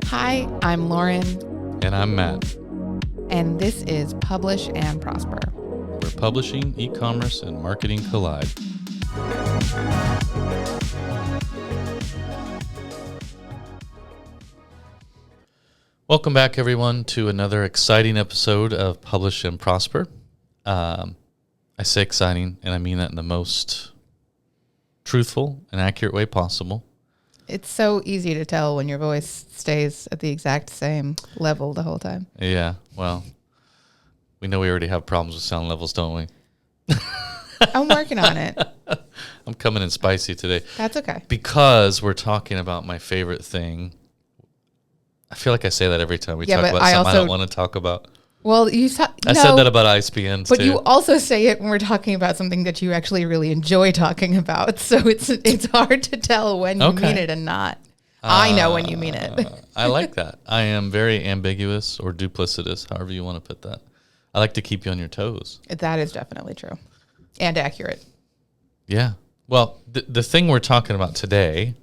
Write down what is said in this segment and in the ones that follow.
Hi, I'm Lauren. And I'm Matt. And this is Publish and Prosper, Where publishing, e-commerce, and marketing collide. Welcome back, everyone, to another exciting episode of Publish and Prosper. I say exciting, and I mean that in the most truthful and accurate way possible. It's so easy to tell when your voice stays at the exact same level the whole time. Yeah, well, we know we already have problems with sound levels, don't we? I'm working on it. I'm coming in spicy today. That's okay. Because we're talking about my favorite thing. I feel like I say that every time we talk about something I don't want to talk about. Well, I said that about ISBNs but too. you also say it when we're talking about something that you actually really enjoy talking about. So it's hard to tell when you mean it and not. I know when you mean it. I like that. I am very ambiguous or duplicitous, however you want to put that. I like to keep you on your toes. That is definitely true and accurate. Yeah. Well, the thing we're talking about today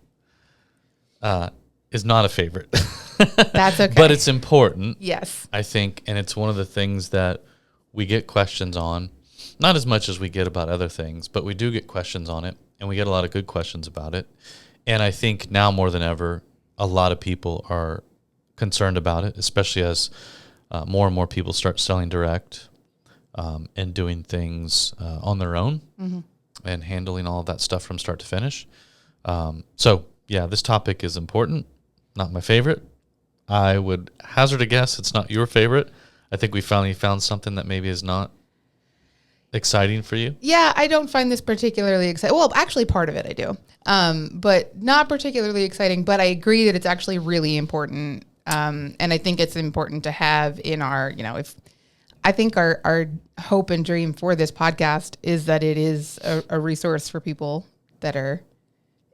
is not a favorite. That's okay. But it's important. Yes. I think, and it's one of the things that we get questions on, not as much as we get about other things, but we do get questions on it, and we get a lot of good questions about it. And I think now more than ever, a lot of people are concerned about it, especially as more and more people start selling direct and doing things on their own and handling all of that stuff from start to finish. So, yeah, this topic is important. Not my favorite. I would hazard a guess it's not your favorite. I think we finally found something that maybe is not exciting for you. Yeah, I don't find this particularly exciting. Well, actually, part of it I do, but not particularly exciting. But I agree that it's actually really important, and I think it's important to have in our, if I think our hope and dream for this podcast is that it is a resource for people that are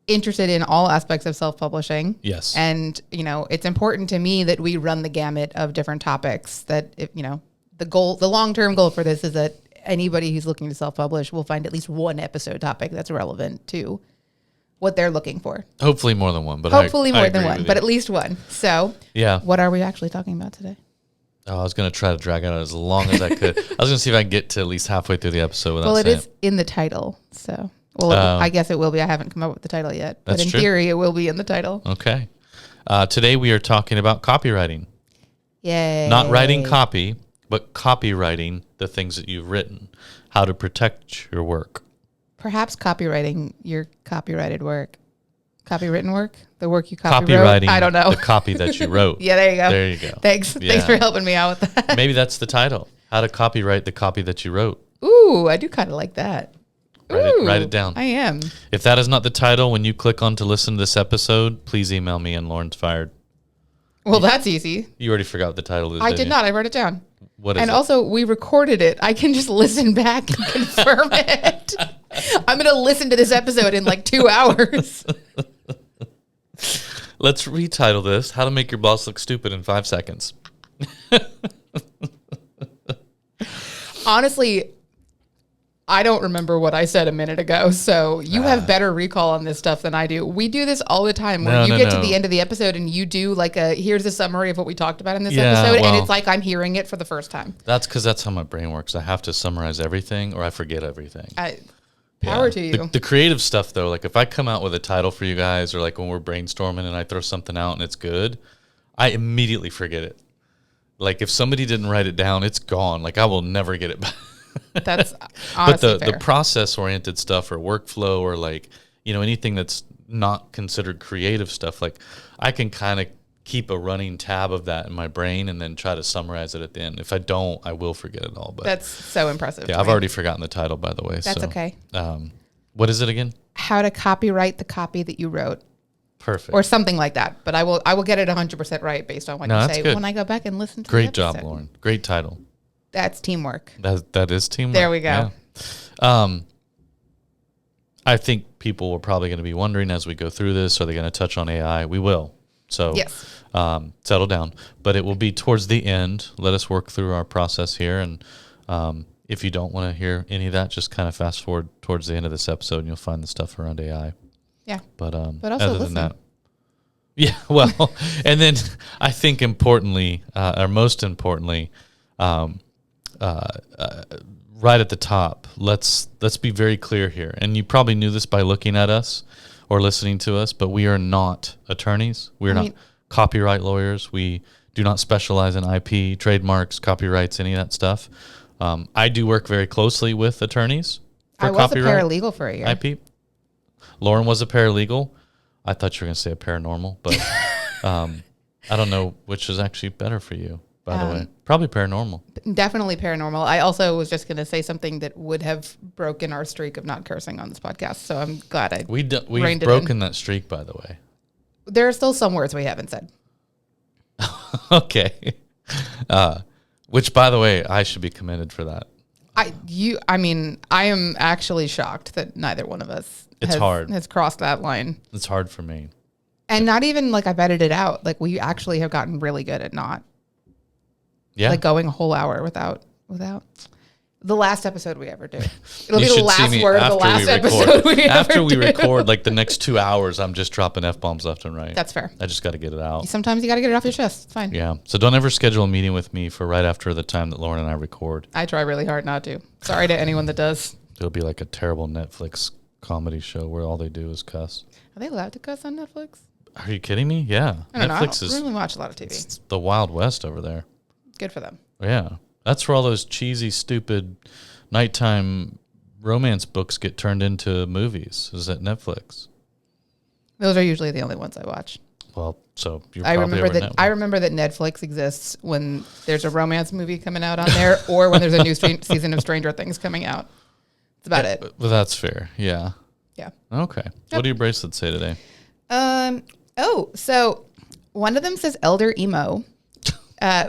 interested in all aspects of self-publishing. Yes. And, it's important to me that we run the gamut of different topics that, the long-term goal for this is that anybody who's looking to self-publish will find at least one episode topic that's relevant to what they're looking for. Hopefully more than one, but hopefully more than one, but at least one. So yeah. What are we actually talking about today? Oh, I was going to try to drag it out as long as I could. I was going to see if I can get to at least halfway through the episode without saying it is in the title, so... Well, I guess it will be. I haven't come up with the title yet. But in theory, it will be in the title. Okay. Today we are talking about copywriting. Yay. Not writing copy, but copywriting the things that you've written. How to protect your work. Perhaps copywriting your copyrighted work. Copywritten work? The work you copywrote? Copywriting I don't know. the copy that you wrote. Yeah, there you go. There you go. Thanks. Yeah. Thanks for helping me out with that. Maybe that's the title. How to copyright the copy that you wrote. Ooh, I do kind of like that. Write it down. I am. If that is not the title, when you click on to listen to this episode, please email me and Lauren's fired. Well, that's easy. You already forgot what the title is. I did not. I wrote it down. What is it? And also, we recorded it. I can just listen back and confirm it. I'm going to listen to this episode in like 2 hours. Let's retitle this, How to Make Your Boss Look Stupid in 5 Seconds. Honestly, I don't remember what I said a minute ago, so you have better recall on this stuff than I do. We do this all the time where you get to the end of the episode and you do like here's a summary of what we talked about in this episode, and it's like I'm hearing it for the first time. That's because that's how my brain works. I have to summarize everything or I forget everything. Power to you. The creative stuff, though, like if I come out with a title for you guys or like when we're brainstorming and I throw something out and it's good, I immediately forget it. Like if somebody didn't write it down, it's gone. Like I will never get it back. That's honestly but the process oriented stuff or workflow or like, anything that's not considered creative stuff, like I can kind of keep a running tab of that in my brain and then try to summarize it at the end. If I don't, I will forget it all. But that's so impressive. Yeah, I've already forgotten the title, by the way. That's okay. What is it again? How to copyright the copy that you wrote. Perfect. Or something like that. But I will get it 100% right based on what you say good. when I go back and listen to Great the episode. job, Lauren. Great title. That's teamwork. That is teamwork. There we go. Yeah. I think people are probably going to be wondering as we go through this, are they going to touch on AI? We will. So yes. Settle down. But it will be towards the end. Let us work through our process here. And if you don't want to hear any of that, just kind of fast forward towards the end of this episode and you'll find the stuff around AI. Yeah. But also other listen. than that, Yeah, well, and then I think importantly, or most importantly, right at the top, let's be very clear here. And you probably knew this by looking at us or listening to us, but we are not attorneys. We're not copyright lawyers. We do not specialize in IP, trademarks, copyrights, any of that stuff. I do work very closely with attorneys for I was copyright. a paralegal for a year. IP. Lauren was a paralegal. I thought you were going to say a paranormal, but I don't know which is actually better for you, by the way. Probably paranormal. Definitely paranormal. I also was just going to say something that would have broken our streak of not cursing on this podcast. So I'm glad We've reined it broken that streak, by the way. There are still some words we haven't said. Okay. Which, by the way, I should be commended for that. I am actually shocked that neither one of us has crossed that line. It's hard for me. And not even like I've edited out. Like we actually have gotten really good at not. Yeah. Like going a whole hour without the last episode we ever do. It'll be the last word of the last episode we ever do. After we record, like the next 2 hours, I'm just dropping F-bombs left and right. That's fair. I just got to get it out. Sometimes you got to get it off your chest. It's fine. Yeah. So don't ever schedule a meeting with me for right after the time that Lauren and I record. I try really hard not to. Sorry to anyone that does. It'll be like a terrible Netflix comedy show where all they do is cuss. Are they allowed to cuss on Netflix? Are you kidding me? Yeah. I don't know. I don't really watch a lot of TV. It's the Wild West over there. Good for them. Yeah. That's where all those cheesy, stupid nighttime romance books get turned into movies, is at Netflix. Those are usually the only ones I watch. Well, so you're I probably remember that Netflix exists when there's a romance movie coming out on there or when there's a new season of Stranger Things coming out. That's about it. Well, that's fair. Yeah. Yeah. Okay. Yep. What do your bracelets say today? So one of them says Elder Emo,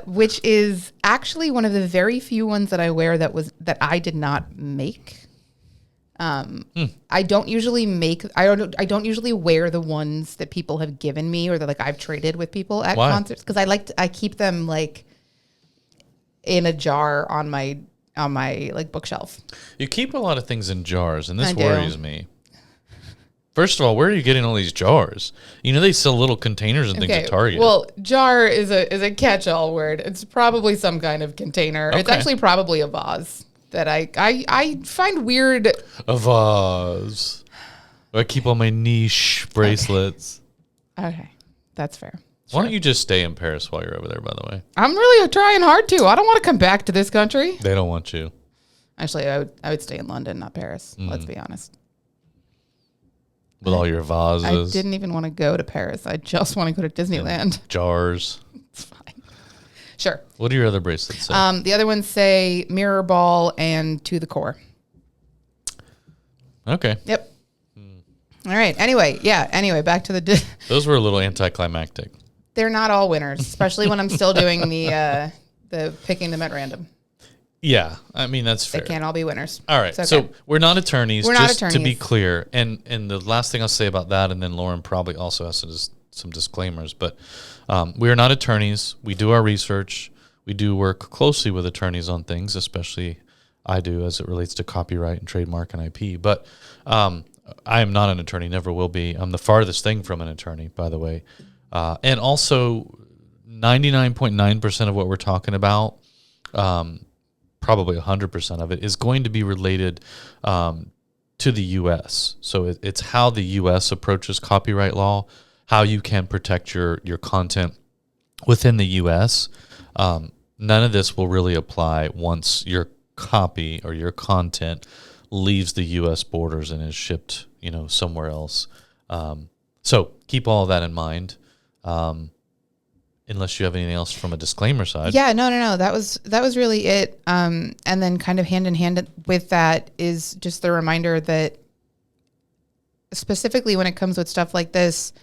which is actually one of the very few ones that I wear that I did not make. I don't usually wear the ones that people have given me or that like I've traded with people at concerts because I keep them like in a jar on my like bookshelf. You keep a lot of things in jars, and this worries me. First of all, where are you getting all these jars? You know they sell little containers and things at Target. Well, jar is a catch-all word. It's probably some kind of container. Okay. It's actually probably a vase that I find weird. A vase. I keep all my niche bracelets. Okay. That's fair. Why don't you just stay in Paris while you're over there, by the way? I'm really trying hard to. I don't want to come back to this country. They don't want you. Actually, I would stay in London, not Paris. Let's be honest. With all your vases. I didn't even want to go to Paris. I just want to go to Disneyland. And jars. It's fine. Sure. What do your other bracelets say? The other ones say Mirror Ball and To the Core. Okay. Yep. All right. Anyway, back to the... Those were a little anticlimactic. They're not all winners, especially when I'm still doing the picking them at random. Yeah, I mean, that's fair. They can't all be winners. All right, okay. So we're not attorneys, just to be clear. And the last thing I'll say about that, and then Lauren probably also has some disclaimers, but we are not attorneys. We do our research. We do work closely with attorneys on things, especially I do as it relates to copyright and trademark and IP. But I am not an attorney, never will be. I'm the farthest thing from an attorney, by the way. And also 99.9% of what we're talking about, probably 100% of it is going to be related to the U.S. So it's how the U.S. approaches copyright law, how you can protect your content within the U.S. None of this will really apply once your copy or your content leaves the U.S. borders and is shipped, somewhere else. So keep all of that in mind. Unless you have anything else from a disclaimer side. Yeah, no. That was really it. And then kind of hand in hand with that is just the reminder that specifically when it comes with stuff like this,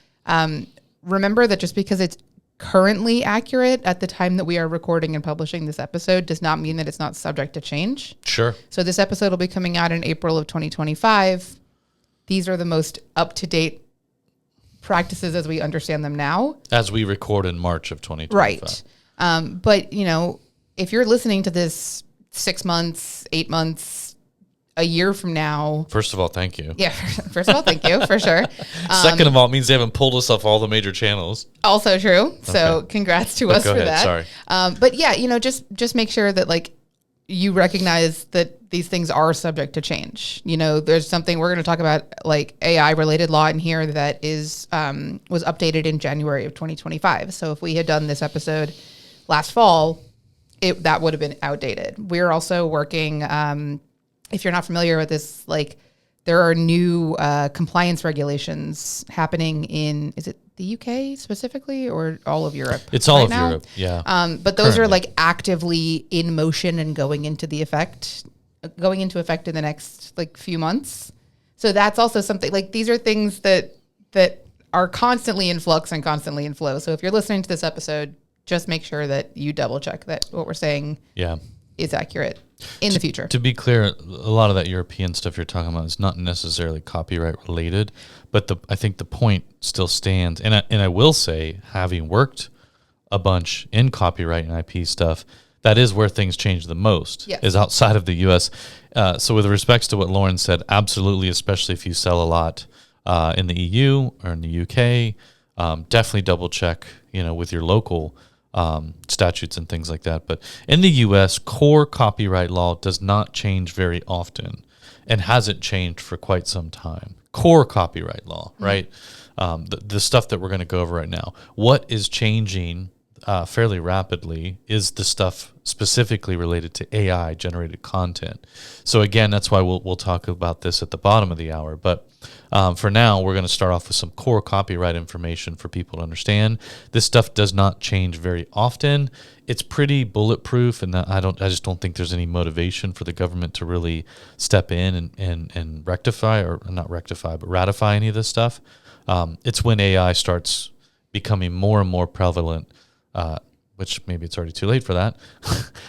remember that just because it's currently accurate at the time that we are recording and publishing this episode does not mean that it's not subject to change. Sure. So this episode will be coming out in April of 2025. These are the most up-to-date practices as we understand them now. As we record in March of 2025. Right. But, if you're listening to this 6 months, 8 months a year from now. First of all, thank you. Yeah. First of all, thank you for sure. Second of all, it means they haven't pulled us off all the major channels. Also true. So congrats to us go for ahead, that. sorry. But yeah, just make sure that like you recognize that these things are subject to change. There's something we're going to talk about, like AI related law in here that is was updated in January of 2025. So if we had done this episode last fall, that would have been outdated. We're also working, if you're not familiar with this, like there are new compliance regulations happening in, is it the UK specifically or all of Europe? It's all right of now? Europe, yeah. But those are like actively in motion and going into effect in the next like few months. So that's also something, like these are things that are constantly in flux and constantly in flow. So if you're listening to this episode, just make sure that you double check that what we're saying is accurate in the future. To be clear, a lot of that European stuff you're talking about is not necessarily copyright related, but I think the point still stands. And I will say, having worked a bunch in copyright and IP stuff, that is where things change the most, is outside of the U.S. So with respects to what Lauren said, absolutely, especially if you sell a lot in the EU or in the UK, definitely double check, with your local statutes and things like that. But in the U.S., core copyright law does not change very often and hasn't changed for quite some time. Core copyright law, right? The stuff that we're going to go over right now. What is changing fairly rapidly is the stuff specifically related to AI generated content. So again, that's why we'll talk about this at the bottom of the hour. But for now, we're going to start off with some core copyright information for people to understand. This stuff does not change very often. It's pretty bulletproof, and I just don't think there's any motivation for the government to really step in and rectify, or not rectify, but ratify any of this stuff. It's when AI starts becoming more and more prevalent, which maybe it's already too late for that,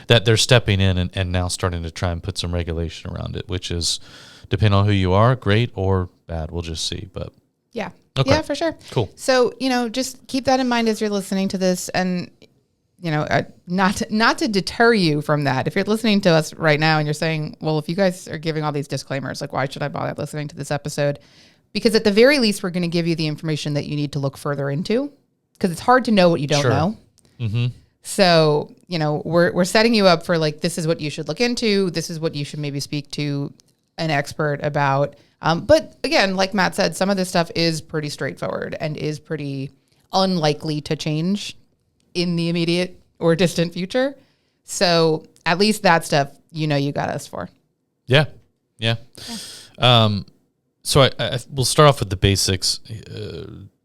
that they're stepping in and now starting to try and put some regulation around it, which is, depending on who you are, great or bad. We'll just see. But yeah. Okay. Yeah, for sure. Cool. So, just keep that in mind as you're listening to this, and, not to deter you from that. If you're listening to us right now and you're saying, well, if you guys are giving all these disclaimers, like, why should I bother listening to this episode? Because at the very least, we're going to give you the information that you need to look further into, because it's hard to know what you don't know. Mm-hmm. So, we're setting you up for like, this is what you should look into. This is what you should maybe speak to an expert about. But again, like Matt said, some of this stuff is pretty straightforward and is pretty unlikely to change in the immediate or distant future. So at least that stuff, you got us for. Yeah. So we'll start off with the basics.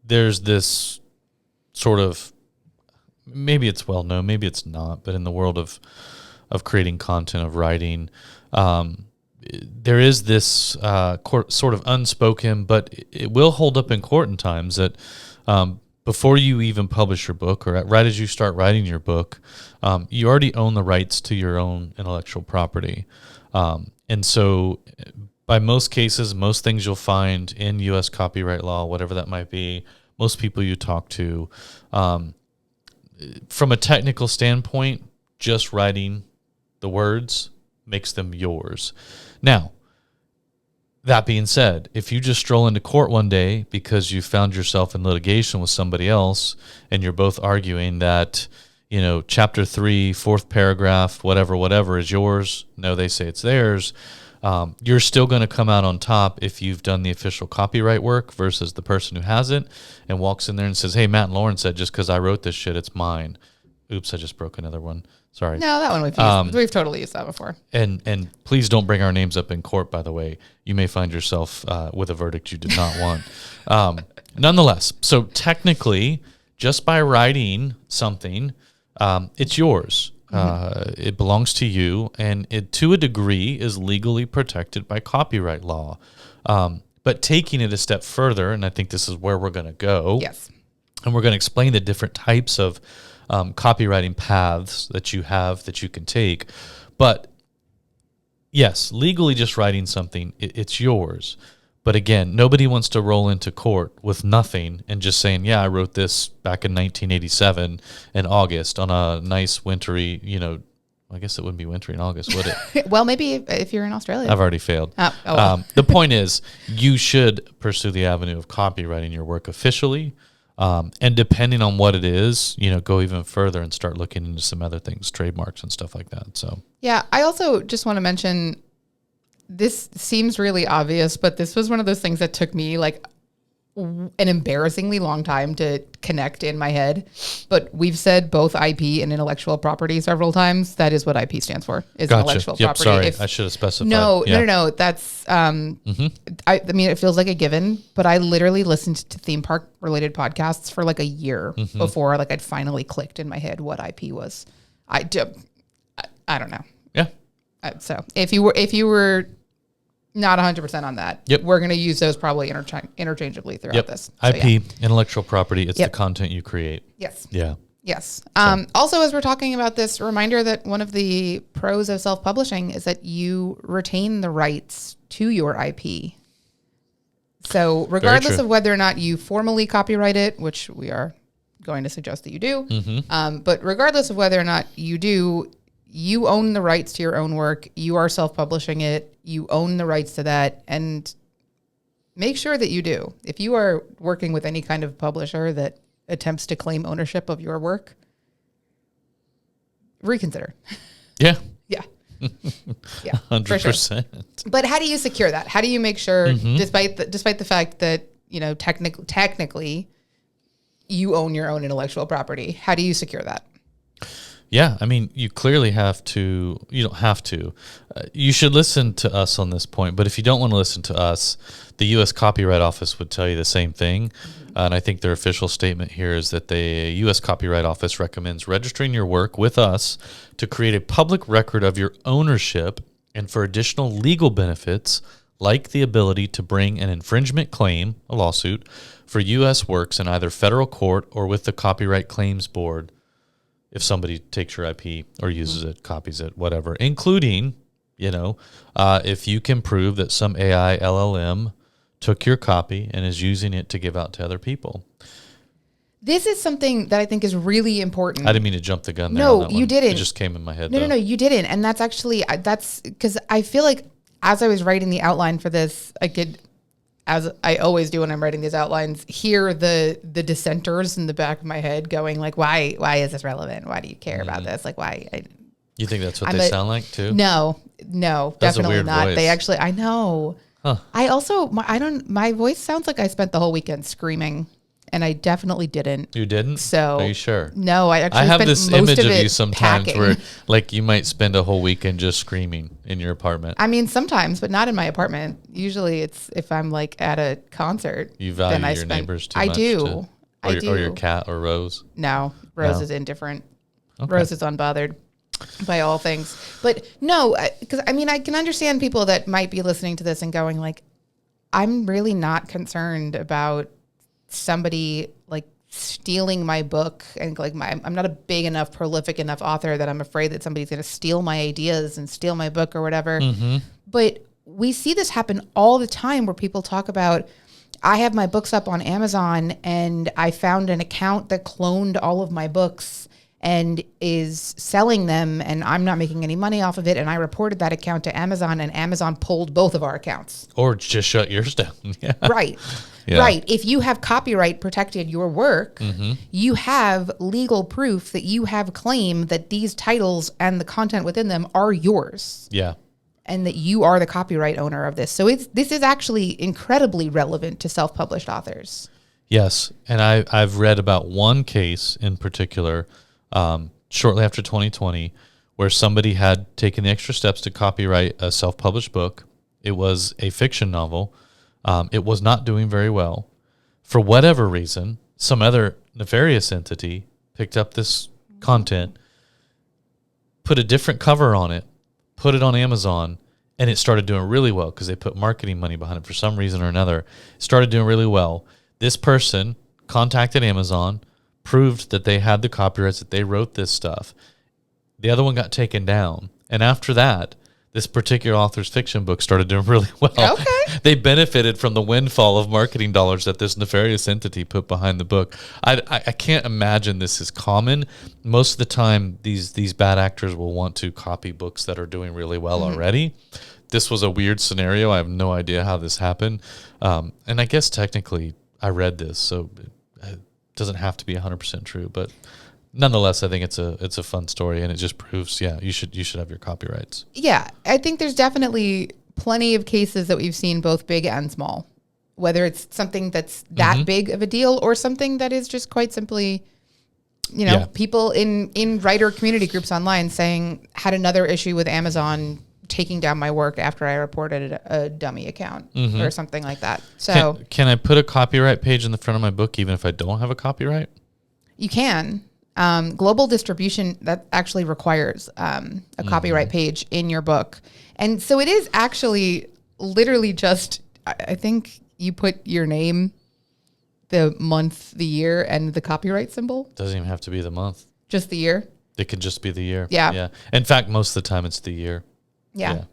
There's this sort of, maybe it's well known, maybe it's not, but in the world of creating content, of writing, there is this sort of unspoken, but it will hold up in court in times, that before you even publish your book, or right as you start writing your book, you already own the rights to your own intellectual property. And so by most cases, most things you'll find in U.S. copyright law, whatever that might be, most people you talk to, from a technical standpoint, just writing the words makes them yours. Now, that being said, if you just stroll into court one day because you found yourself in litigation with somebody else and you're both arguing that, chapter 3, fourth paragraph, whatever is yours, no, they say it's theirs, you're still going to come out on top if you've done the official copyright work versus the person who hasn't and walks in there and says, hey, Matt and Lauren said just because I wrote this shit, it's mine. Oops, I just broke another one. Sorry. No, that one we've used. We've totally used that before. And please don't bring our names up in court, by the way. You may find yourself with a verdict you did not want. Nonetheless, so technically, just by writing something, it's yours. It belongs to you, and it, to a degree, is legally protected by copyright law. But taking it a step further, and I think this is where we're going to go. Yes. And we're going to explain the different types of copywriting paths that you have that you can take. But yes, legally just writing something, it's yours. But again, nobody wants to roll into court with nothing and just saying, yeah, I wrote this back in 1987 in August on a nice wintry, I guess it wouldn't be wintry in August, would it? Well, maybe if you're in Australia. I've already failed. Well. The point is, you should pursue the avenue of copywriting your work officially. And depending on what it is, go even further and start looking into some other things, trademarks and stuff like that. So, yeah, I also just want to mention, this seems really obvious, but this was one of those things that took me like an embarrassingly long time to connect in my head. But we've said both IP and intellectual property several times. That is what IP stands for, is intellectual property. Sorry, I should have specified. No. That's, I mean, it feels like a given, but I literally listened to theme park related podcasts for like a year before like I'd finally clicked in my head what IP was. I don't know. Yeah. So if you were not 100% on that, we're going to use those probably interchangeably throughout this. So, IP, intellectual property, it's the content you create. Yes. Yeah. Yes. Also, as we're talking about this, reminder that one of the pros of self-publishing is that you retain the rights to your IP. So regardless of whether or not you formally copyright it, which we are going to suggest that you do, but regardless of whether or not you do, you own the rights to your own work. You are self-publishing it. You own the rights to that. And make sure that you do. If you are working with any kind of publisher that attempts to claim ownership of your work, reconsider. Yeah. Yeah. Yeah. 100%. Sure. But how do you secure that? How do you make sure, despite the fact that, technically you own your own intellectual property, how do you secure that? Yeah, I mean, you clearly have to. You don't have to. You should listen to us on this point. But if you don't want to listen to us, the U.S. Copyright Office would tell you the same thing. And I think their official statement here is that the U.S. Copyright Office recommends registering your work with us to create a public record of your ownership and for additional legal benefits, like the ability to bring an infringement claim, a lawsuit, for U.S. works in either federal court or with the Copyright Claims Board, if somebody takes your IP or uses it, copies it, whatever, including, if you can prove that some AI LLM took your copy and is using it to give out to other people. This is something that I think is really important. I didn't mean to jump the gun there. No, you didn't. It just came in my head. No, you didn't. And that's actually, because I feel like as I was writing the outline for this, I could, as I always do when I'm writing these outlines, hear the dissenters in the back of my head going like, why is this relevant? Why do you care about this? Like, why? You think that's what they sound like too? No, That's definitely a weird not. voice. They actually, I know. Huh. I also, my voice sounds like I spent the whole weekend screaming, and I definitely didn't. You didn't? So are you sure? No, I actually I have spent this most image of it you sometimes packing. where like you might spend a whole weekend just screaming in your apartment. I mean, sometimes, but not in my apartment. Usually it's if I'm like at a concert. You value your neighbors too I much. do. Or your cat or Rose? No, Rose is indifferent. Okay. Rose is unbothered by all things. But no, because I mean, I can understand people that might be listening to this and going like, I'm really not concerned about somebody like stealing my book, and like I'm not a big enough, prolific enough author that I'm afraid that somebody's going to steal my ideas and steal my book or whatever. But we see this happen all the time where people talk about, I have my books up on Amazon and I found an account that cloned all of my books and is selling them, and I'm not making any money off of it. And I reported that account to Amazon, and Amazon pulled both of our accounts. Or just shut yours down. Yeah. Right. Yeah. Right. If you have copyright protected your work, you have legal proof that you have claim that these titles and the content within them are yours. Yeah. And that you are the copyright owner of this. So this is actually incredibly relevant to self-published authors. Yes. And I've read about one case in particular, shortly after 2020, where somebody had taken the extra steps to copyright a self-published book. It was a fiction novel. It was not doing very well. For whatever reason, some other nefarious entity picked up this content, put a different cover on it, put it on Amazon, and it started doing really well because they put marketing money behind it for some reason or another. It started doing really well. This person contacted Amazon, proved that they had the copyrights, that they wrote this stuff. The other one got taken down. And after that, this particular author's fiction book started doing really well. Okay. They benefited from the windfall of marketing dollars that this nefarious entity put behind the book. I can't imagine this is common. Most of the time, these bad actors will want to copy books that are doing really well already. This was a weird scenario. I have no idea how this happened. And I guess technically I read this, so it doesn't have to be 100% true, but nonetheless, I think it's a fun story, and it just proves, you should have your copyrights. Yeah, I think there's definitely plenty of cases that we've seen, both big and small, whether it's something that's that big of a deal or something that is just quite simply, people in writer community groups online saying, had another issue with Amazon taking down my work after I reported a dummy account or something like that. So can I put a copyright page in the front of my book even if I don't have a copyright? You can. Global distribution, that actually requires a copyright page in your book. And so it is actually literally just, I think you put your name, the month, the year, and the copyright symbol. Doesn't even have to be the month. Just the year? It could just be the year. Yeah. In fact, most of the time it's the year. Yeah.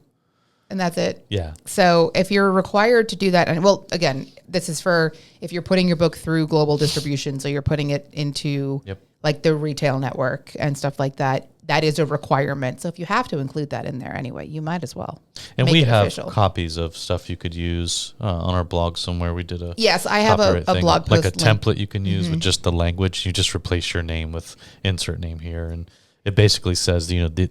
And that's it. Yeah. So if you're required to do that, and well, again, this is for if you're putting your book through global distribution, so you're putting it into like the retail network and stuff like that, that is a requirement. So if you have to include that in there anyway, you might as well. And we have copies of stuff you could use on our blog somewhere. We did I have a blog post like a template you can use with just the language. You just replace your name with insert name here, and it basically says,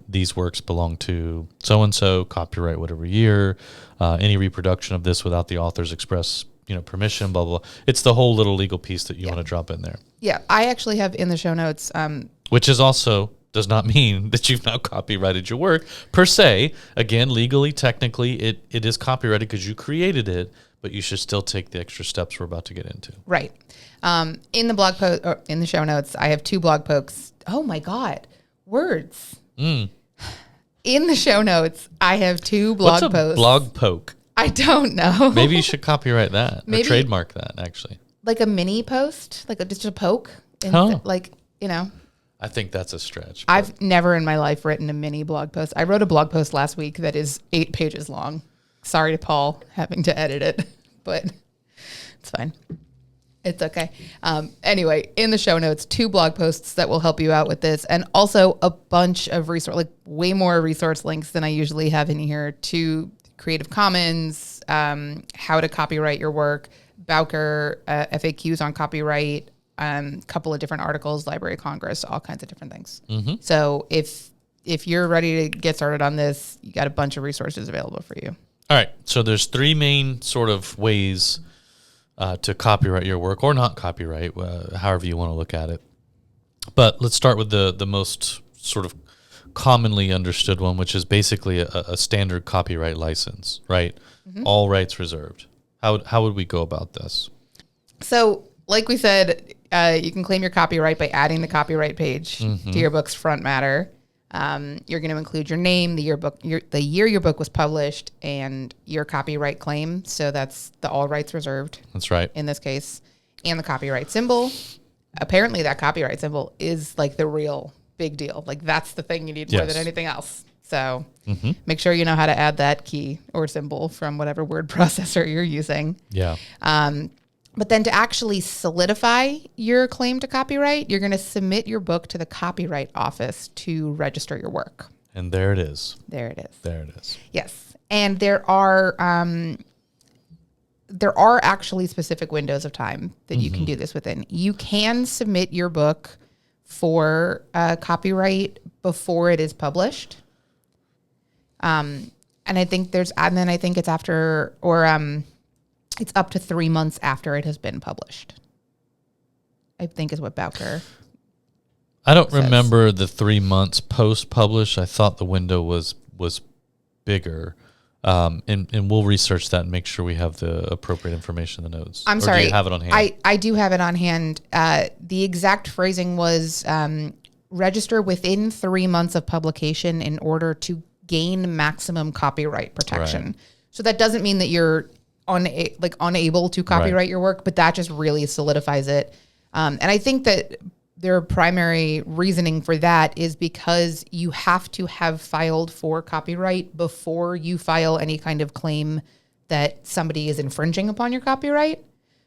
these works belong to so-and-so, copyright whatever year, any reproduction of this without the author's express, permission, blah, blah. It's the whole little legal piece that you want to drop in there. Yeah, I actually have in the show notes. Which is also does not mean that you've now copyrighted your work per se. Again, legally, technically, it is copyrighted because you created it, but you should still take the extra steps we're about to get into. Right. In the blog post, or in the show notes, I have 2 blog posts. Oh my God. Words. In the show notes, I have 2 blog posts. What's a blog poke? I don't know. Maybe you should copyright that or trademark that, actually. Like a mini post, like just a poke. I think that's a stretch. I've never in my life written a mini blog post. I wrote a blog post last week that is 8 pages long. Sorry to Paul having to edit it, but it's fine. It's okay. Anyway, in the show notes, 2 blog posts that will help you out with this, and also a bunch of way more resource links than I usually have in here to Creative Commons, how to copyright your work, Bowker, FAQs on copyright, couple of different articles, Library of Congress, all kinds of different things. So if you're ready to get started on this, you got a bunch of resources available for you. All right. So there's 3 main sort of ways to copyright your work or not copyright, however you want to look at it. But let's start with the most sort of commonly understood one, which is basically a standard copyright license, right? All rights reserved. How would we go about this? So like we said, you can claim your copyright by adding the copyright page to your book's front matter. You're going to include your name, the year your book was published, and your copyright claim. So that's the all rights reserved. That's right. In this case, and the copyright symbol. Apparently, that copyright symbol is like the real big deal. Like that's the thing you need more than anything else. So make sure you know how to add that key or symbol from whatever word processor you're using. Yeah. But then to actually solidify your claim to copyright, you're going to submit your book to the Copyright Office to register your work. And there it is. There it is. There it is. Yes. And there are actually specific windows of time that you can do this within. You can submit your book for copyright before it is published. And I think it's after, or it's up to 3 months after it has been published, I think is what Bowker I don't remember the 3 months post-publish. I thought the window was bigger. And we'll research that and make sure we have the appropriate information in the notes. I'm sorry. Do you have it on hand? I do have it on hand. The exact phrasing was register within 3 months of publication in order to gain maximum copyright protection. Right. So that doesn't mean that you're unable to copyright your work, but that just really solidifies it. And I think that their primary reasoning for that is because you have to have filed for copyright before you file any kind of claim that somebody is infringing upon your copyright.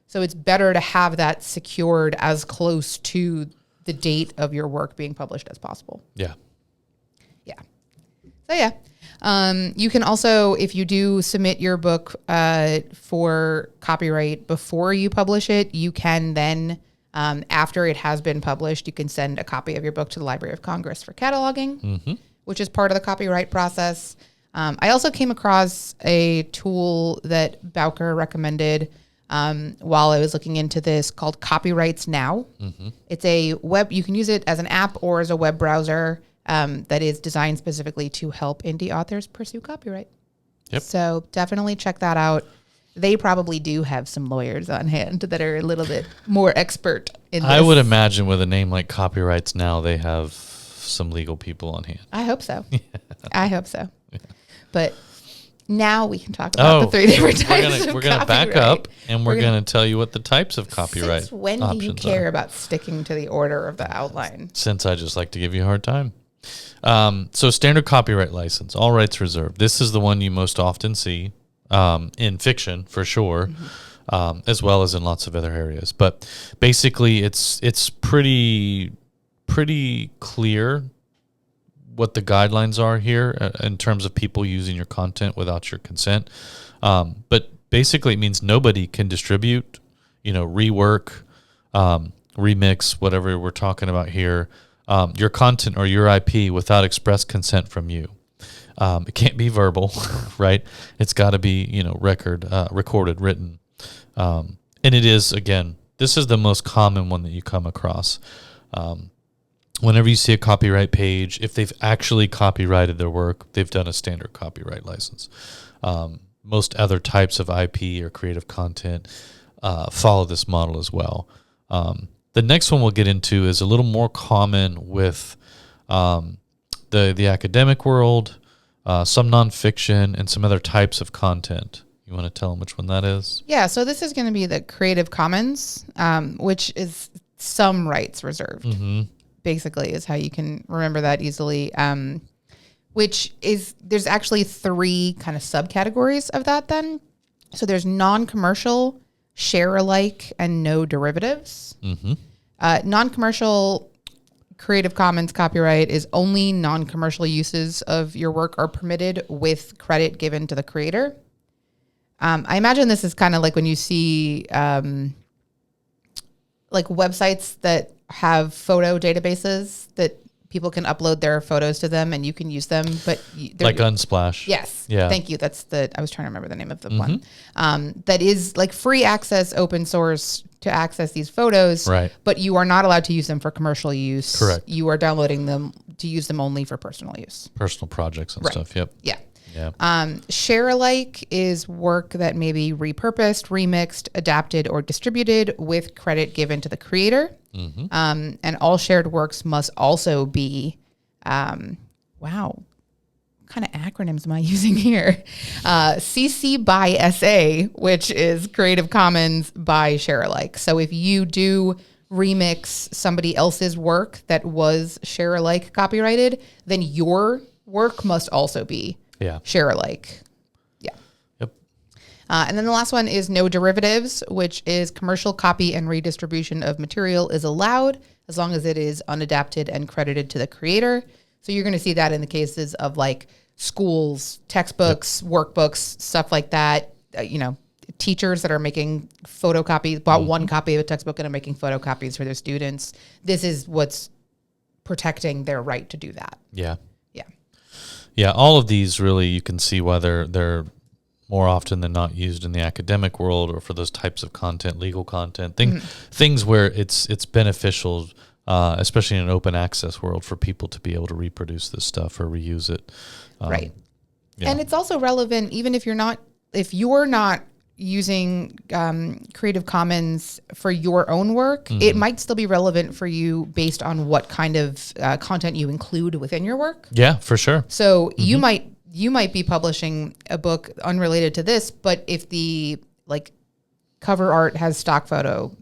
So it's better to have that secured as close to the date of your work being published as possible. Yeah. Yeah. So yeah. You can also, if you do submit your book for copyright before you publish it, you can then, after it has been published, you can send a copy of your book to the Library of Congress for cataloging, which is part of the copyright process. I also came across a tool that Bowker recommended while I was looking into this called Copyrights Now. It's a web, you can use it as an app or as a web browser that is designed specifically to help indie authors pursue copyright. Yep. So definitely check that out. They probably do have some lawyers on hand that are a little bit more expert in this. I would imagine with a name like Copyrights Now, they have some legal people on hand. I hope so. I hope so. Yeah. But now we can talk about the 3 different types of We're going to back up, and we're going to tell you what the types of copyright Since when do you care about sticking to the order of the outline? Since I just like to give you a hard time. So standard copyright license, all rights reserved. This is the one you most often see in fiction, for sure, as well as in lots of other areas. But basically, it's pretty clear what the guidelines are here in terms of people using your content without your consent. But basically, it means nobody can distribute, rework, remix, whatever we're talking about here, your content or your IP without express consent from you. It can't be verbal, right? It's got to be, recorded, written. And it is, again, this is the most common one that you come across. Whenever you see a copyright page, if they've actually copyrighted their work, they've done a standard copyright license. Most other types of IP or creative content follow this model as well. The next one we'll get into is a little more common with the academic world, some nonfiction, and some other types of content. You want to tell them which one that is? Yeah, so this is going to be the Creative Commons, which is some rights reserved. Basically is how you can remember that easily, which is, there's actually 3 kind of subcategories of that then. So there's non-commercial, share alike, and no derivatives. Non-commercial Creative Commons copyright is only non-commercial uses of your work are permitted with credit given to the creator. I imagine this is kind of like when you see like websites that have photo databases that people can upload their photos to them and you can use them, but like Unsplash. Yes. Yeah. Thank you. I was trying to remember the name of the one. That is like free access, open source to access these photos. Right. But you are not allowed to use them for commercial use. Correct. You are downloading them to use them only for personal use. Personal projects and stuff. Yep. Yeah. Yeah. Share alike is work that may be repurposed, remixed, adapted, or distributed with credit given to the creator. And all shared works must also be, wow, what kind of acronyms am I using here? CC by SA, which is Creative Commons by share alike. So if you do remix somebody else's work that was share alike copyrighted, then your work must also be share alike. Yeah. Yep. And then the last one is no derivatives, which is commercial copy and redistribution of material is allowed as long as it is unadapted and credited to the creator. So you're going to see that in the cases of like schools, textbooks, workbooks, stuff like that. Teachers that are making photocopies, bought one copy of a textbook and are making photocopies for their students. This is what's protecting their right to do that. Yeah. Yeah. Yeah, all of these really, you can see why they're more often than not used in the academic world or for those types of content, legal content, things where it's beneficial, especially in an open access world, for people to be able to reproduce this stuff or reuse it. Right. Yeah. And it's also relevant even if you're not using Creative Commons for your own work, it might still be relevant for you based on what kind of content you include within your work. Yeah, for sure. So you might be publishing a book unrelated to this, but if the like cover art has stock photo,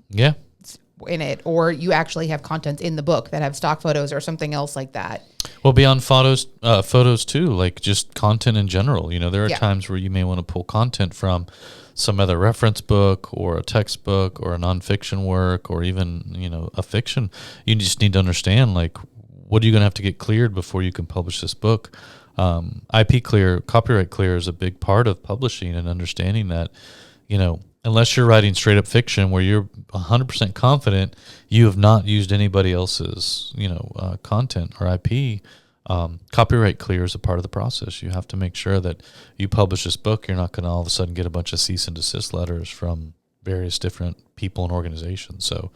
in it, or you actually have content in the book that have stock photos or something else like that. Well, beyond photos too, like just content in general. There are times where you may want to pull content from some other reference book or a textbook or a nonfiction work or even, a fiction. You just need to understand, like, what are you going to have to get cleared before you can publish this book? IP clear, copyright clear is a big part of publishing, and understanding that, unless you're writing straight up fiction where you're 100% confident you have not used anybody else's, content or IP, copyright clear is a part of the process. You have to make sure that you publish this book. You're not going to all of a sudden get a bunch of cease and desist letters from various different people and organizations. So,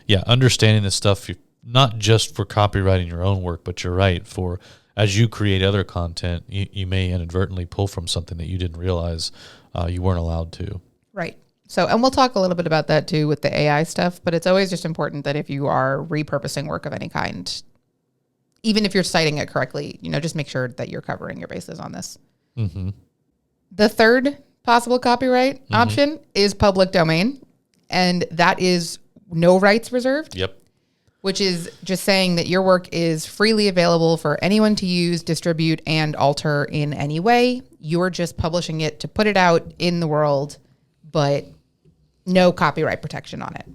yeah, understanding this stuff, not just for copywriting your own work, but you're right, for as you create other content, you may inadvertently pull from something that you didn't realize you weren't allowed to. Right. So, and we'll talk a little bit about that too with the AI stuff, but it's always just important that if you are repurposing work of any kind, even if you're citing it correctly, just make sure that you're covering your bases on this. Mm-hmm. The third possible copyright option is public domain, and that is no rights reserved. Yep. Which is just saying that your work is freely available for anyone to use, distribute, and alter in any way. You're just publishing it to put it out in the world, but no copyright protection on it.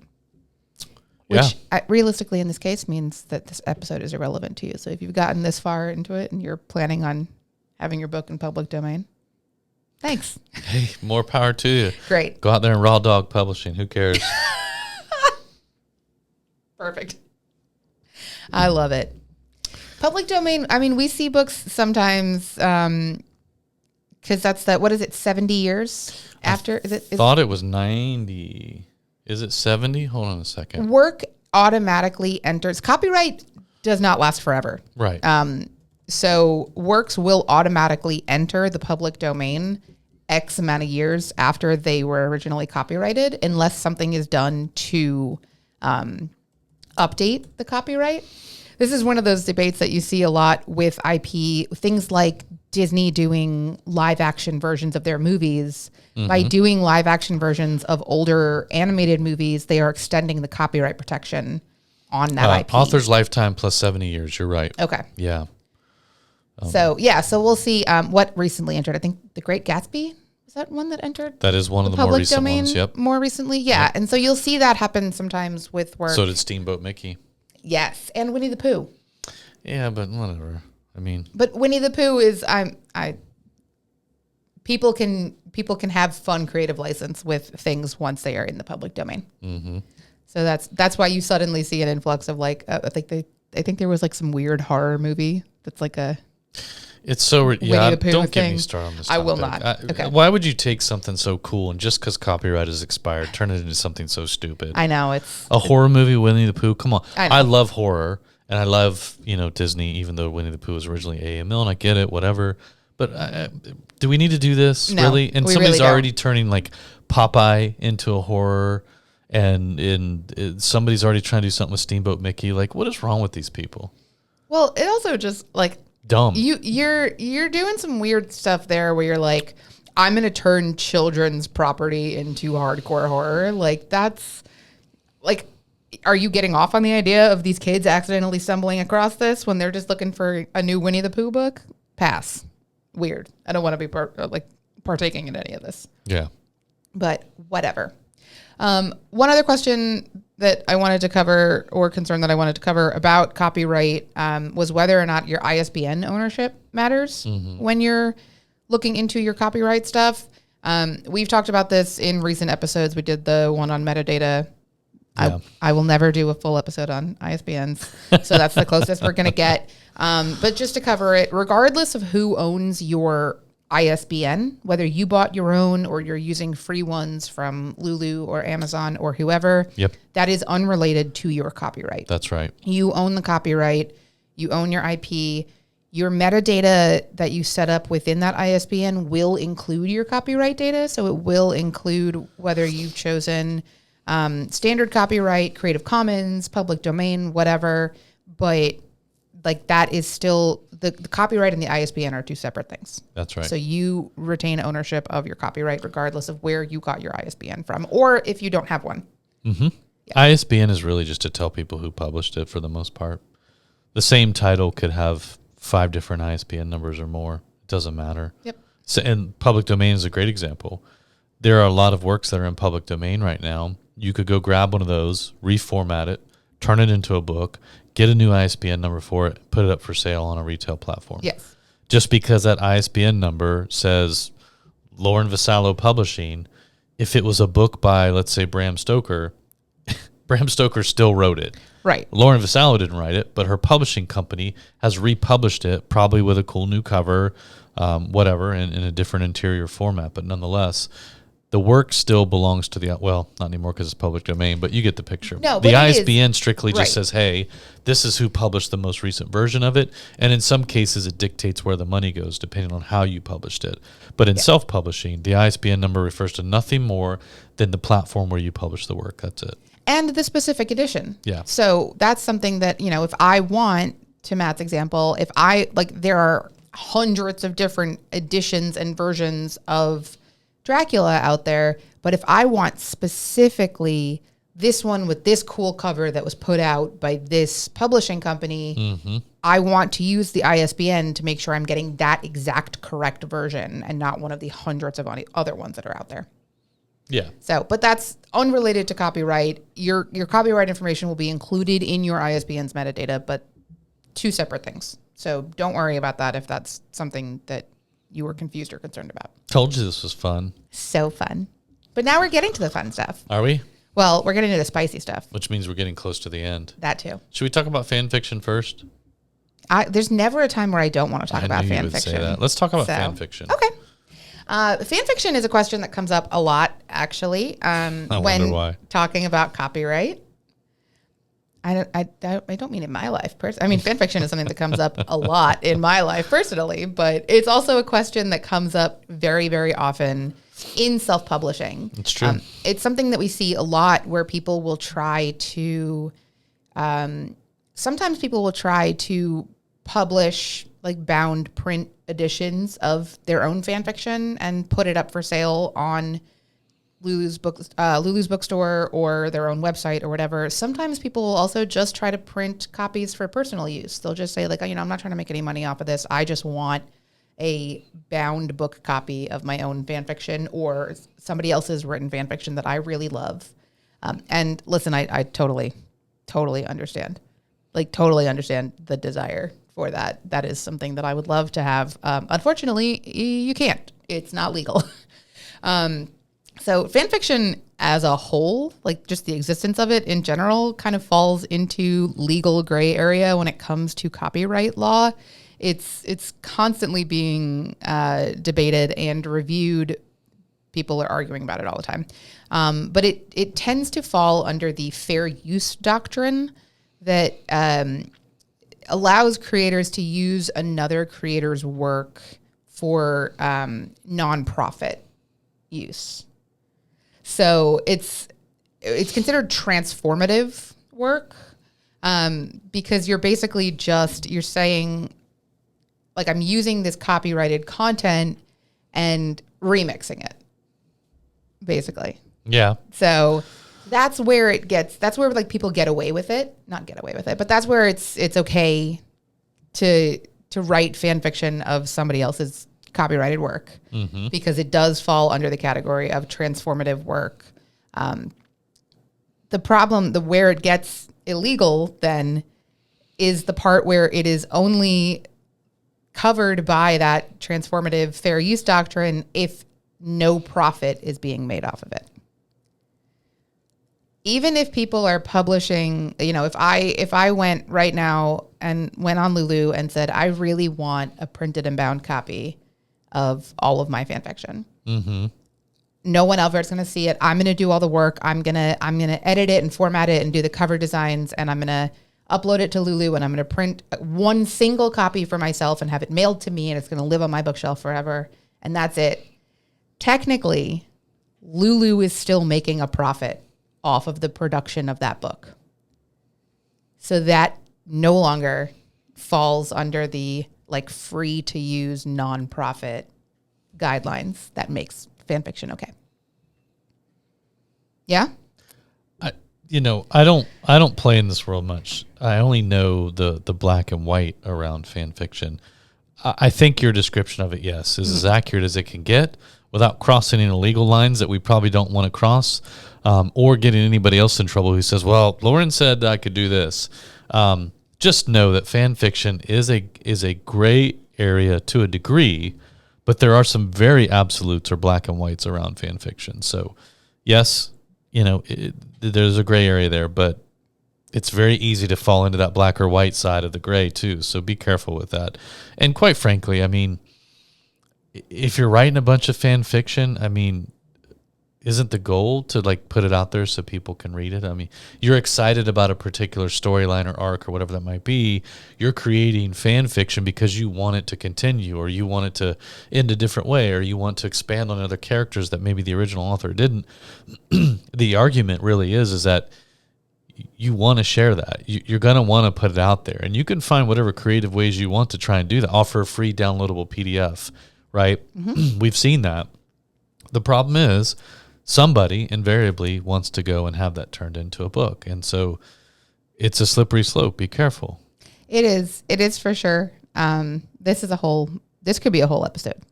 Which realistically in this case means that this episode is irrelevant to you. So if you've gotten this far into it and you're planning on having your book in public domain, thanks. Hey, more power to you. Great. Go out there and raw dog publishing. Who cares? Perfect. I love it. Public domain, I mean, we see books sometimes because that's what is it, 70 years after? Thought it was 90. Is it 70? Hold on a second. Work automatically enters. Copyright does not last forever. Right. So works will automatically enter the public domain X amount of years after they were originally copyrighted, unless something is done to update the copyright. This is one of those debates that you see a lot with IP, things like Disney doing live action versions of their movies. Mm-hmm. By doing live action versions of older animated movies, they are extending the copyright protection on that IP. Author's lifetime plus 70 years. You're right. Okay. Yeah. So we'll see what recently entered. I think The Great Gatsby, is that one that entered? That is one of the more recent domain ones, yep. More recently, yeah. Yep. And so you'll see that happen sometimes with work. So did Steamboat Mickey. Yes, and Winnie the Pooh. Yeah, but whatever. I mean, but Winnie the Pooh is people can have fun creative license with things once they are in the public domain. Mm-hmm. So that's why you suddenly see an influx of I think there was like some weird horror movie that's like a. It's so yeah. Don't get me started on this topic. I will not. Okay. Why would you take something so cool and just because copyright is expired, turn it into something so stupid? I know it's a horror movie. Winnie the Pooh. Come on, I love horror and I love Disney. Even though Winnie the Pooh was originally A.M. Milne, I get it. Whatever. But do we need to do this really? And somebody's already turning like Popeye into a horror, and somebody's already trying to do something with Steamboat Mickey. Like, what is wrong with these people? Well, it also just like. Dumb. You're doing some weird stuff there where you're like, I'm going to turn children's property into hardcore horror. Like that's like, are you getting off on the idea of these kids accidentally stumbling across this when they're just looking for a new Winnie the Pooh book? Pass. Weird. I don't want to be partaking in any of this. Yeah. But whatever. One other question that I wanted to cover, or concern that I wanted to cover about copyright, was whether or not your ISBN ownership matters when you're looking into your copyright stuff. We've talked about this in recent episodes. We did the one on metadata. Yeah. I will never do a full episode on ISBNs, so that's the closest we're going to get. But just to cover it, regardless of who owns your ISBN, whether you bought your own or you're using free ones from Lulu or Amazon or whoever, that is unrelated to your copyright. That's right. You own the copyright, you own your IP, your metadata that you set up within that ISBN will include your copyright data. So it will include whether you've chosen standard copyright, Creative Commons, public domain, whatever, but like that is still the copyright and the ISBN are two separate things. That's right. So you retain ownership of your copyright regardless of where you got your ISBN from, or if you don't have one. Mm-hmm. ISBN is really just to tell people who published it for the most part. The same title could have 5 different ISBN numbers or more. It doesn't matter. Yep. So, and public domain is a great example. There are a lot of works that are in public domain right now. You could go grab one of those, reformat it, turn it into a book, get a new ISBN number for it, put it up for sale on a retail platform. Yes. Just because that ISBN number says Lauren Vassallo Publishing, if it was a book by, let's say, Bram Stoker, Bram Stoker still wrote it. Right. Lauren Vassallo didn't write it, but her publishing company has republished it, probably with a cool new cover, whatever, in a different interior format. But nonetheless, the work still belongs to the, well, not anymore because it's public domain, but you get the picture. No, the but ISBN strictly right. just says, hey, this is who published the most recent version of it. And in some cases, it dictates where the money goes, depending on how you published it. But in self-publishing, the ISBN number refers to nothing more than the platform where you publish the work. That's it. And the specific edition. Yeah. So that's something that, if I want, to Matt's example, if I, there are hundreds of different editions and versions of Dracula out there, but if I want specifically this one with this cool cover that was put out by this publishing company, I want to use the ISBN to make sure I'm getting that exact correct version and not one of the hundreds of other ones that are out there. Yeah. So, but that's unrelated to copyright. Your copyright information will be included in your ISBN's metadata, but 2 separate things. So don't worry about that if that's something that you were confused or concerned about. Told you this was fun. So fun. But now we're getting to the fun stuff. Are we? Well, we're getting to the spicy stuff. Which means we're getting close to the end. That too. Should we talk about fan fiction first? There's never a time where I don't want to talk about knew you fan would fiction. say that. Let's talk about fan fiction. Okay. Fan fiction is a question that comes up a lot, actually, when why. talking about copyright. I don't mean in my life. I mean, fan fiction is something that comes up a lot in my life personally, but it's also a question that comes up very, very often in self-publishing. It's true. It's something that we see a lot where people will try to, sometimes people will try to publish bound print editions of their own fan fiction and put it up for sale on Lulu's bookstore or their own website or whatever. Sometimes people will also just try to print copies for personal use. They'll just say I'm not trying to make any money off of this. I just want a bound book copy of my own fan fiction or somebody else's written fan fiction that I really love. And listen, I totally understand. Totally understand the desire for that. That is something that I would love to have. Unfortunately, you can't. It's not legal. So fan fiction as a whole, just the existence of it in general, kind of falls into legal gray area when it comes to copyright law. It's constantly being debated and reviewed. People are arguing about it all the time. But it tends to fall under the fair use doctrine that allows creators to use another creator's work for nonprofit use. So it's considered transformative work because you're basically you're saying, I'm using this copyrighted content and remixing it, basically. Yeah. So that's where people get away with it. Not get away with it, but that's where it's okay to write fan fiction of somebody else's copyrighted work because it does fall under the category of transformative work. The problem, where it gets illegal then is the part where it is only covered by that transformative fair use doctrine if no profit is being made off of it. Even if people are publishing, if I went right now and went on Lulu and said, I really want a printed and bound copy of all of my fan fiction. No one else is going to see it. I'm going to do all the work. I'm going to edit it and format it and do the cover designs, and I'm going to upload it to Lulu, and I'm going to print one single copy for myself and have it mailed to me, and it's going to live on my bookshelf forever, and that's it. Technically, Lulu is still making a profit off of the production of that book. So that no longer falls under the free to use nonprofit guidelines that makes fan fiction okay. Yeah? I don't play in this world much. I only know the black and white around fan fiction. I think your description of it, yes, is as accurate as it can get without crossing any illegal lines that we probably don't want to cross, or getting anybody else in trouble who says, well, Lauren said I could do this. Just know that fan fiction is a gray area to a degree, but there are some very absolutes or black and whites around fan fiction. So yes, there's a gray area there, but it's very easy to fall into that black or white side of the gray too. So be careful with that. And quite frankly, I mean, if you're writing a bunch of fan fiction, I mean, isn't the goal to like put it out there so people can read it? I mean, you're excited about a particular storyline or arc or whatever that might be. You're creating fan fiction because you want it to continue, or you want it to end a different way, or you want to expand on other characters that maybe the original author didn't. The argument really is that you want to share that. You're going to want to put it out there, and you can find whatever creative ways you want to try and do that. Offer a free downloadable PDF, right? We've seen that. The problem is somebody invariably wants to go and have that turned into a book. And so it's a slippery slope. Be careful. It is for sure. This could be a whole episode,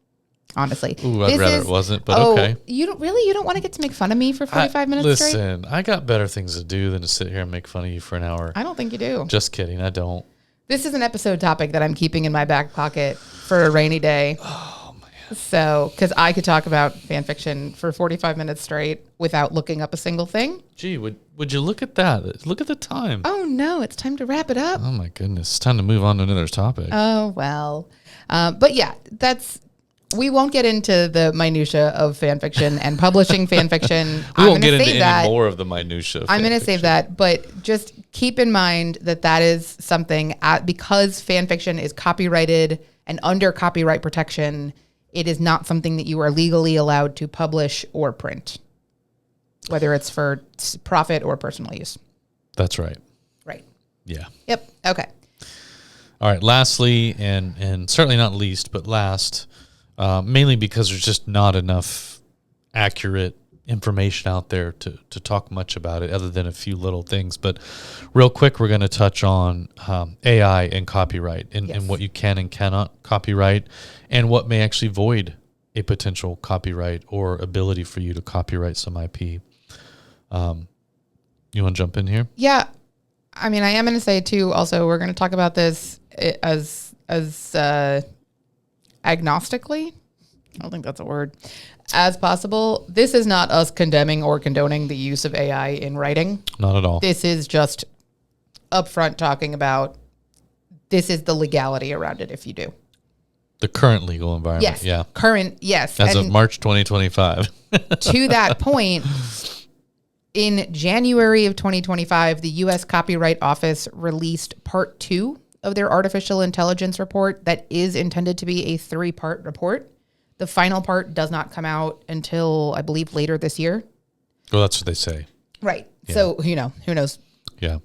honestly. Ooh, I'd rather it wasn't, but okay. You don't want to get to make fun of me for 45 minutes straight? Listen, I got better things to do than to sit here and make fun of you for an hour. I don't think you do. Just kidding. I don't. This is an episode topic that I'm keeping in my back pocket for a rainy day. Oh, man. So, because I could talk about fan fiction for 45 minutes straight without looking up a single thing. Gee, would you look at that? Look at the time. Oh, no, it's time to wrap it up. Oh, my goodness. It's time to move on to another topic. Oh, well. But yeah, we won't get into the minutia of fan fiction and publishing fan fiction. We won't get into any more of the minutia. I'm going to save that, but just keep in mind that is something because fan fiction is copyrighted and under copyright protection. It is not something that you are legally allowed to publish or print, whether it's for profit or personal use. That's right. Right. Yeah. Yep. Okay. All right. Lastly, and certainly not least, but last, mainly because there's just not enough accurate information out there to talk much about it other than a few little things. But real quick, we're going to touch on AI and copyright and what you can and cannot copyright and what may actually void a potential copyright or ability for you to copyright some IP. You want to jump in here? Yeah. I mean, I am going to say too, also, we're going to talk about this as agnostically. I don't think that's a word. As possible. This is not us condemning or condoning the use of AI in writing. Not at all. This is just upfront talking about this is the legality around it if you do. The current legal environment. Yes. Yeah. Current, yes. As of March 2025. To that point, in January of 2025, the U.S. Copyright Office released Part 2 of their artificial intelligence report that is intended to be a 3-part report. The final part does not come out until, I believe, later this year. Well, that's what they say. Right. Yeah. So, who knows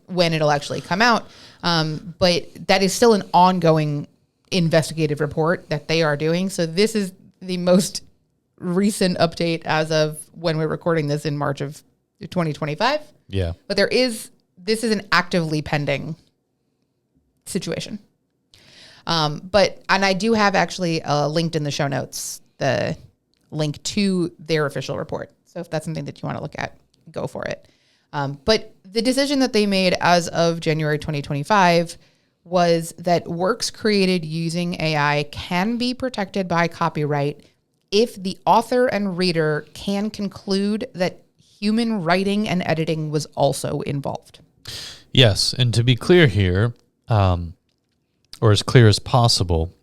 when it'll actually come out. But that is still an ongoing investigative report that they are doing. So this is the most recent update as of when we're recording this in March of 2025. Yeah. But this is an actively pending situation. And I do have actually linked in the show notes the link to their official report. So if that's something that you want to look at, go for it. But the decision that they made as of January 2025 was that works created using AI can be protected by copyright if the author and reader can conclude that human writing and editing was also involved. Yes, and to be clear here, or as clear as possible,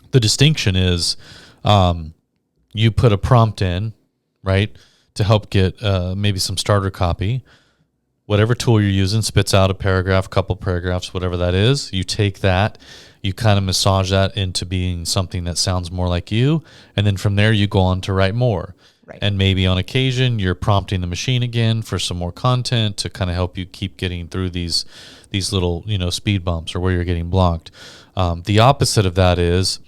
the distinction is you put a prompt in, right, to help get maybe some starter copy. Whatever tool you're using spits out a paragraph, couple paragraphs, whatever that is. You take that, you kind of massage that into being something that sounds more like you, and then from there you go on to write more. Right. And maybe on occasion you're prompting the machine again for some more content to kind of help you keep getting through these little speed bumps or where you're getting blocked. The opposite of that is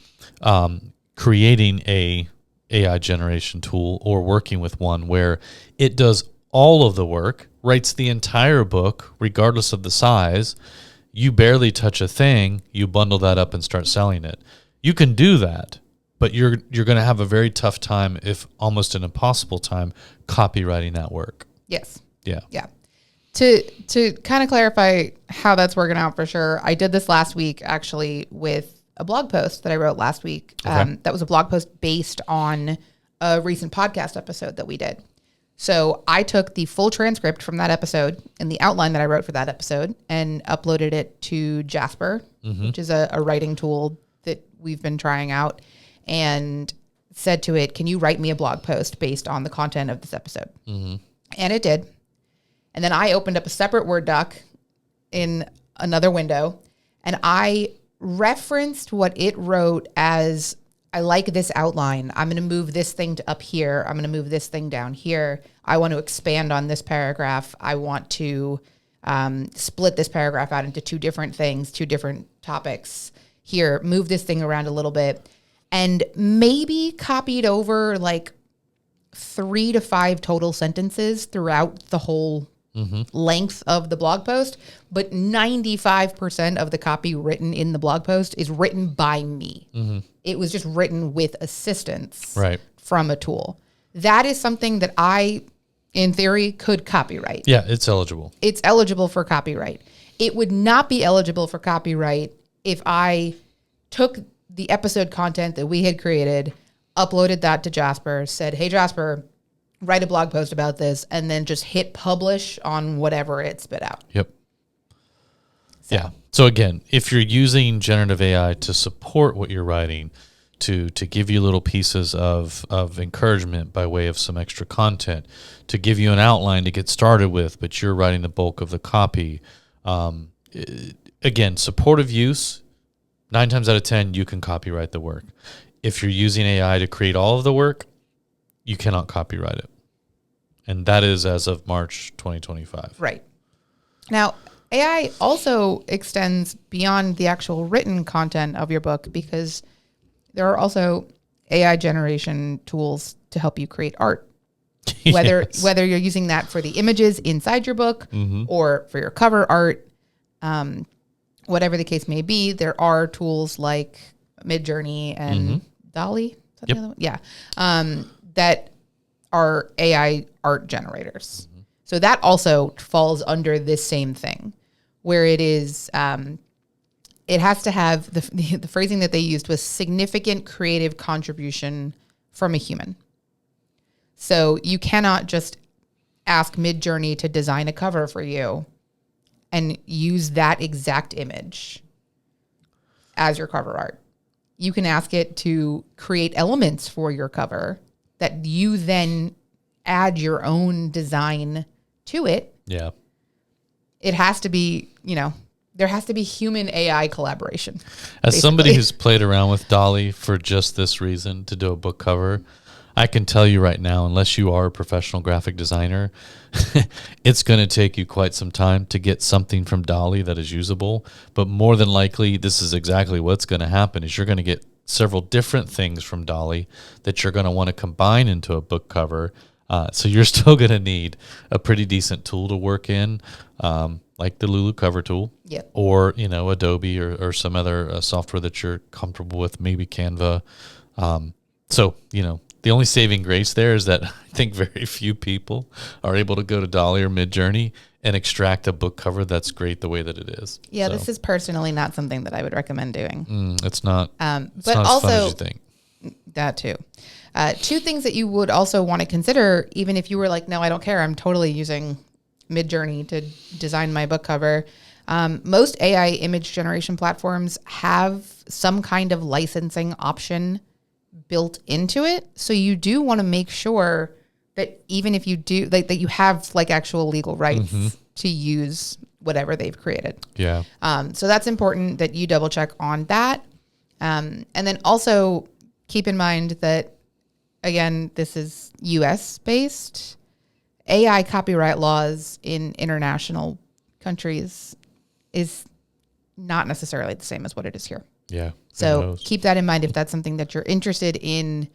creating a AI generation tool or working with one where it does all of the work, writes the entire book, regardless of the size. You barely touch a thing. You bundle that up and start selling it. You can do that, but you're going to have a very tough time, if almost an impossible time, copywriting that work. Yes. Yeah. Yeah. To kind of clarify how that's working out for sure, I did this last week actually with a blog post that I wrote last week. Okay. That was a blog post based on a recent podcast episode that we did. So I took the full transcript from that episode and the outline that I wrote for that episode and uploaded it to Jasper, which is a writing tool that we've been trying out, and said to it, can you write me a blog post based on the content of this episode? And it did. And then I opened up a separate Word doc in another window, and I referenced what it wrote as, I like this outline. I'm going to move this thing to up here. I'm going to move this thing down here. I want to expand on this paragraph. I want to split this paragraph out into two different things, two different topics. Here, move this thing around a little bit. And maybe copied over like 3 to 5 total sentences throughout the whole length of the blog post, but 95% of the copy written in the blog post is written by me. It was just written with assistance from a tool. That is something that I, in theory, could copyright. Yeah, it's eligible. It's eligible for copyright. It would not be eligible for copyright if I took the episode content that we had created, uploaded that to Jasper, said, hey, Jasper, write a blog post about this, and then just hit publish on whatever it spit out. Yep. Yeah. So again, if you're using generative AI to support what you're writing, to give you little pieces of encouragement by way of some extra content, to give you an outline to get started with, but you're writing the bulk of the copy. Again, supportive use, 9 times out of 10, you can copyright the work. If you're using AI to create all of the work, you cannot copyright it. And that is as of March 2025. Right. Now, AI also extends beyond the actual written content of your book, because there are also AI generation tools to help you create art. Whether you're using that for the images inside your book or for your cover art, whatever the case may be, there are tools like Midjourney and Dolly. Is that the other one? Yeah. That are AI art generators. So that also falls under this same thing, where it is, it has to have, the phrasing that they used was significant creative contribution from a human. So you cannot just ask Midjourney to design a cover for you and use that exact image as your cover art. You can ask it to create elements for your cover that you then add your own design to it. Yeah. It has to be, there has to be human AI collaboration. As somebody who's played around with Dolly for just this reason, to do a book cover, I can tell you right now, unless you are a professional graphic designer, it's going to take you quite some time to get something from Dolly that is usable. But more than likely, this is exactly what's going to happen, is you're going to get several different things from Dolly that you're going to want to combine into a book cover. So you're still going to need a pretty decent tool to work in, like the Lulu cover tool, or, Adobe or some other software that you're comfortable with, maybe Canva. So, the only saving grace there is that I think very few people are able to go to Dolly or Midjourney and extract a book cover that's great the way that it is. Yeah, this is personally not something that I would recommend doing. It's not. But not also, as fun as you think. That too. 2 things that you would also want to consider, even if you were like, no, I don't care, I'm totally using Midjourney to design my book cover. Most AI image generation platforms have some kind of licensing option built into it. So you do want to make sure that even if you do, that you have actual legal rights to use whatever they've created. Yeah. So that's important that you double check on that. And then also keep in mind that, again, this is US based. AI copyright laws in international countries is not necessarily the same as what it is here. Yeah. So keep that in mind if that's something that you're interested in.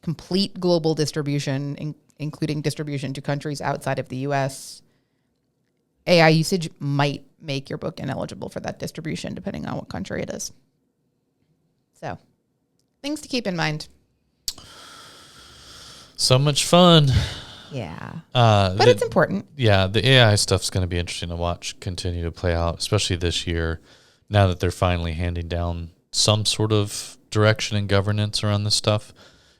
Complete global distribution, including distribution to countries outside of the US. AI usage might make your book ineligible for that distribution, depending on what country it is. So, things to keep in mind. So much fun. Yeah. But it's important. Yeah, the AI stuff's going to be interesting to watch continue to play out, especially this year, now that they're finally handing down some sort of direction and governance around this stuff.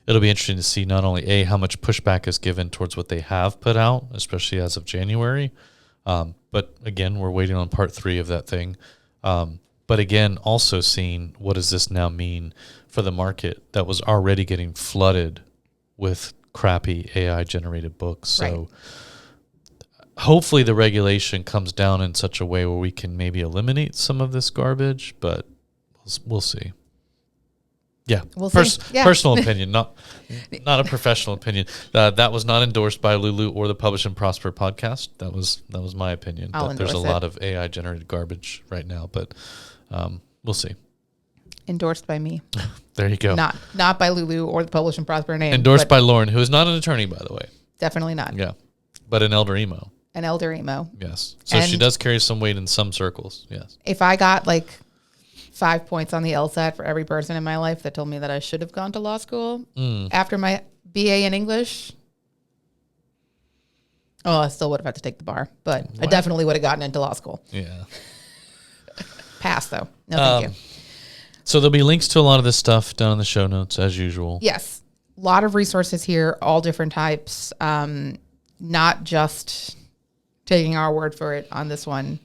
It'll be interesting to see not only how much pushback is given towards what they have put out, especially as of January, but again, we're waiting on part 3 of that thing. But again, also seeing what does this now mean for the market that was already getting flooded with crappy AI generated books. So hopefully the regulation comes down in such a way where we can maybe eliminate some of this garbage, but we'll see. Yeah. We'll see. Personal opinion, not a professional opinion. That was not endorsed by Lulu or the Publish and Prosper podcast. That was my opinion. I'll that there's a endorse it. lot of AI generated garbage right now, but we'll see. Endorsed by me. There you go. Not by Lulu or the Publish and Prosper name. Endorsed by Lauren, who is not an attorney, by the way. Definitely not. Yeah. But an elder emo. An elder emo. Yes. So And she does carry some weight in some circles. Yes. If I got like 5 points on the LSAT for every person in my life that told me that I should have gone to law school after my BA in English, I still would have had to take the bar, but I definitely would have gotten into law school. Yeah. Pass though. No, thank you. So there'll be links to a lot of this stuff down in the show notes as usual. Yes. A lot of resources here, all different types, not just taking our word for it on this one.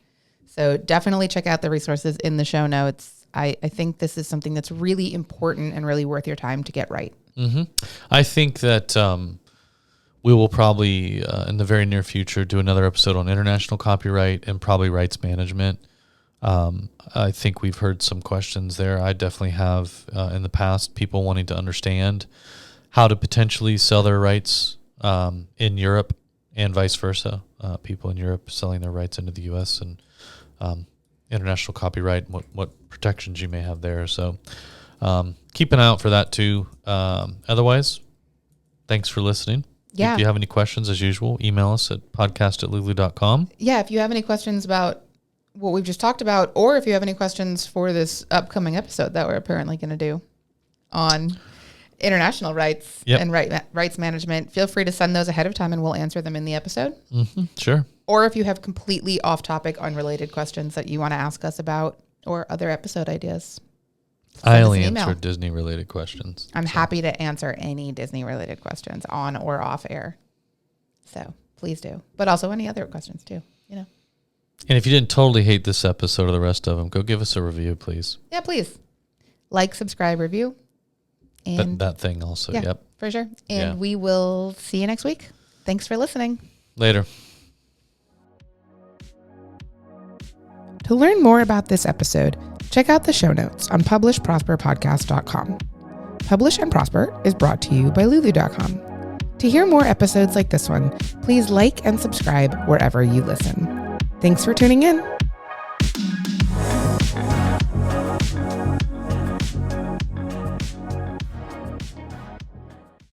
So definitely check out the resources in the show notes. I think this is something that's really important and really worth your time to get right. Mm-hmm. I think that we will probably, in the very near future, do another episode on international copyright and probably rights management. I think we've heard some questions there. I definitely have in the past, people wanting to understand how to potentially sell their rights in Europe and vice versa. People in Europe selling their rights into the U.S. and international copyright, what protections you may have there. So keep an eye out for that too. Otherwise, thanks for listening. Yeah. If you have any questions, as usual, email us at podcast@lulu.com. Yeah, if you have any questions about what we've just talked about, or if you have any questions for this upcoming episode that we're apparently going to do on international rights and rights management, feel free to send those ahead of time and we'll answer them in the episode. Mm-hmm, sure. Or if you have completely off-topic, unrelated questions that you want to ask us about or other episode ideas, I only answer Disney-related questions. I'm happy to answer any Disney-related questions on or off air. So please do. But also any other questions too, you know. And if you didn't totally hate this episode or the rest of them, go give us a review, please. Yeah, please. Like, subscribe, review. And that thing also, yeah, yep. For sure. And we will see you next week. Thanks for listening. Later. To learn more about this episode, check out the show notes on publishprosperpodcast.com. Publish and Prosper is brought to you by Lulu.com. To hear more episodes like this one, please like and subscribe wherever you listen. Thanks for tuning in.